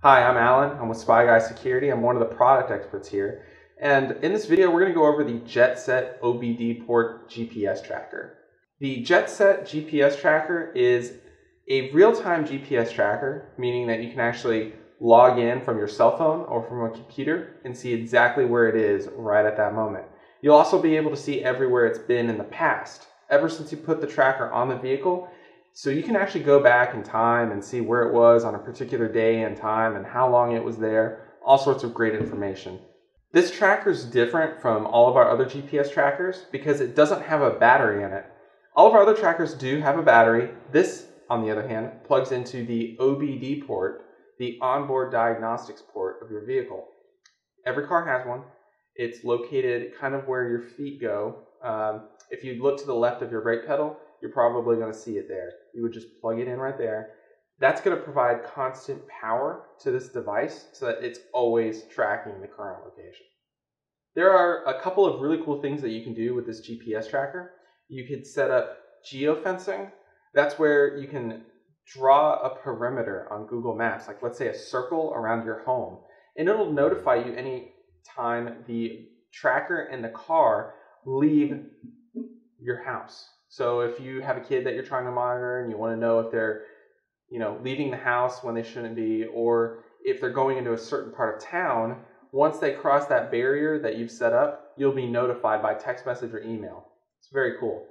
Hi, I'm Alan. I'm with Spy Guy Security. I'm one of the product experts here. And in this video, we're going to go over the JetSet OBD Port GPS tracker. The JetSet GPS tracker is a real-time GPS tracker, meaning that you can actually log in from your cell phone or from a computer and see exactly where it is right at that moment. You'll also be able to see everywhere it's been in the past, ever since you put the tracker on the vehicle. So you can actually go back in time and see where it was on a particular day and time and how long it was there, all sorts of great information. This tracker is different from all of our other GPS trackers because it doesn't have a battery in it. All of our other trackers do have a battery. This, on the other hand, plugs into the OBD port, the onboard diagnostics port of your vehicle. Every car has one. It's located kind of where your feet go. If you look to the left of your brake pedal, you're probably going to see it there. You would just plug it in right there. That's going to provide constant power to this device so that it's always tracking the current location. There are a couple of really cool things that you can do with this GPS tracker. You could set up geofencing. That's where you can draw a perimeter on Google Maps, like let's say a circle around your home, and it'll notify you any time the tracker and the car leave your house. So if you have a kid that you're trying to monitor and you want to know if they're, leaving the house when they shouldn't be, or if they're going into a certain part of town, once they cross that barrier that you've set up, you'll be notified by text message or email. It's very cool.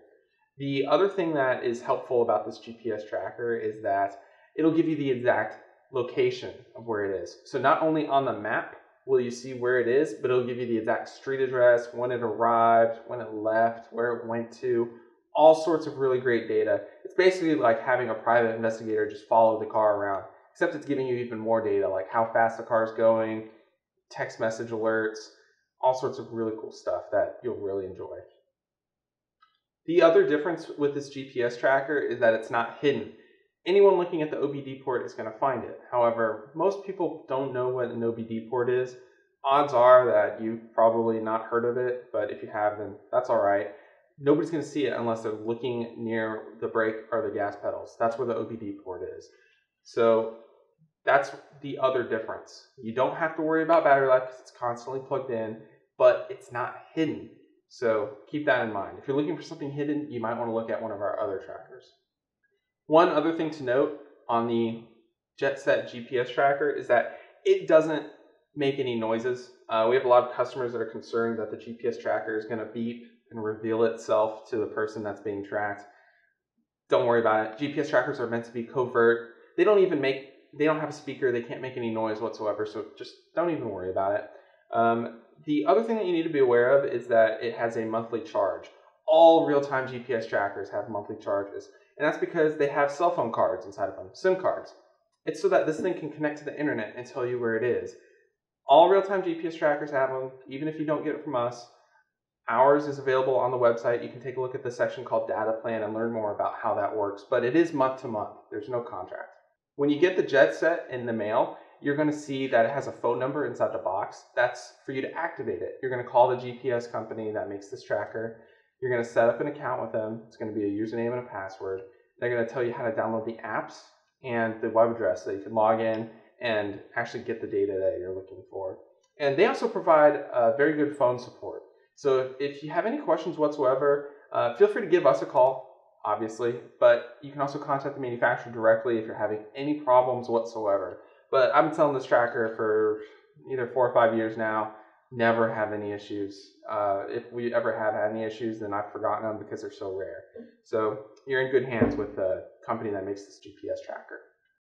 The other thing that is helpful about this GPS tracker is that it'll give you the exact location of where it is. So not only on the map will you see where it is, but it'll give you the exact street address, when it arrived, when it left, where it went to, all sorts of really great data. It's basically like having a private investigator just follow the car around, except it's giving you even more data, like how fast the car is going, text message alerts, all sorts of really cool stuff that you'll really enjoy. The other difference with this GPS tracker is that it's not hidden. Anyone looking at the OBD port is going to find it. However, most people don't know what an OBD port is. Odds are that you've probably not heard of it, but if you have, then that's all right. Nobody's going to see it unless they're looking near the brake or the gas pedals. That's where the OBD port is. So that's the other difference. You don't have to worry about battery life because it's constantly plugged in, but it's not hidden. So keep that in mind. If you're looking for something hidden, you might want to look at one of our other trackers. One other thing to note on the JetSet GPS tracker is that it doesn't make any noises. We have a lot of customers that are concerned that the GPS tracker is going to beep and reveal itself to the person that's being tracked. Don't worry about it. GPS trackers are meant to be covert. They don't have a speaker. They can't make any noise whatsoever, so just don't even worry about it. The other thing that you need to be aware of is that it has a monthly charge. All real-time GPS trackers have monthly charges, and that's because they have cell phone cards inside of them, SIM cards. It's so that this thing can connect to the internet and tell you where it is. All real-time GPS trackers have them, even if you don't get it from us. Ours is available on the website. You can take a look at the section called Data Plan and learn more about how that works, but it is month to month. There's no contract. When you get the JetSet in the mail, you're going to see that it has a phone number inside the box. That's for you to activate it. You're going to call the GPS company that makes this tracker. You're going to set up an account with them. It's going to be a username and a password. They're going to tell you how to download the apps and the web address so you can log in and actually get the data that you're looking for. And they also provide very good phone support. So if you have any questions whatsoever, feel free to give us a call, obviously, but you can also contact the manufacturer directly if you're having any problems whatsoever. But I've been selling this tracker for either 4 or 5 years now, never have any issues. If we ever have had any issues, then I've forgotten them because they're so rare. So you're in good hands with the company that makes this GPS tracker.